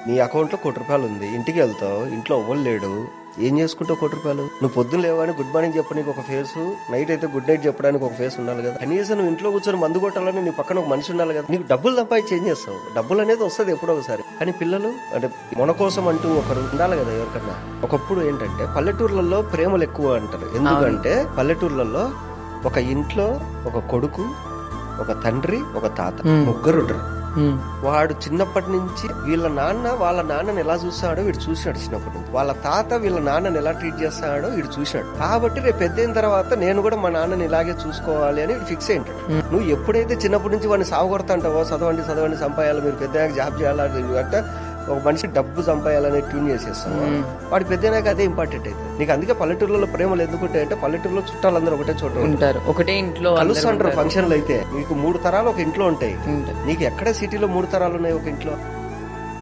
నీ అకౌంట్ లో ₹1,00,000 ఉంది, ఇంటికి వెళ్తావు, ఇంట్లో ఎవ్వరు లేడు, ఏం చేసుకుంటావు ₹1,00,000? నువ్వు పొద్దున్న లేవని గుడ్ మార్నింగ్ చెప్పడానికి ఒక ఫేస్, నైట్ అయితే గుడ్ నైట్ చెప్పడానికి ఒక ఫేస్ ఉండాలి కదా. కనీసం నువ్వు ఇంట్లో కూర్చొని మందు కొట్టాలని నీ పక్కన ఒక మనిషి ఉండాలి కదా. నీకు డబ్బులు సంపాదించి ఏం చేస్తావు? డబ్బులు అనేది వస్తుంది ఎప్పుడో ఒకసారి. కానీ పిల్లలు అంటే మన కోసం అంటూ ఒకరు ఉండాలి కదా ఎవరికన్నా. ఒకప్పుడు ఏంటంటే పల్లెటూర్లలో ప్రేమలు ఎక్కువ అంటారు. ఎందుకంటే పల్లెటూర్లలో ఒక ఇంట్లో ఒక కొడుకు, ఒక తండ్రి, ఒక తాత, ముగ్గురు ఉంటారు. వాడు చిన్నప్పటి నుంచి వీళ్ళ నాన్న వాళ్ళ నాన్నని ఎలా చూస్తాడో వీడు చూసినాడు. చిన్నప్పటి నుంచి వాళ్ళ తాత వీళ్ళ నాన్నని ఎలా ట్రీట్ చేస్తాడో వీడు చూసినాడు. కాబట్టి రేపు పెద్దయిన తర్వాత నేను కూడా మా నాన్నని ఇలాగే చూసుకోవాలి అని వీడు ఫిక్స్ అయింటాడు. నువ్వు ఎప్పుడైతే చిన్నప్పటి నుంచి వాడిని సాగుకొడతాంటావో, చదవండి సంపాయాలి, మీరు పెద్దగా జాబ్ చేయాలి అంటే ఒక మనిషి డబ్బు సంపాయాలని ట్యూన్ చేసేస్తావు, వాడి పెద్దనాక అదే ఇంపార్టెంట్ అయితే. నీకు అందుకే పల్లెటూరులో ప్రేమలు ఎందుకుంటాయి అంటే పల్లెటూరులో చుట్టాలందరూ ఒకటే చోట ఉంటారు, ఒకటే ఇంట్లో కలుస్తుంటారు. ఫంక్షన్లు అయితే నీకు 3 తరాలు ఒక ఇంట్లో ఉంటాయి. నీకు ఎక్కడ సిటీలో 3 తరాలు ఉన్నాయి ఒక ఇంట్లో?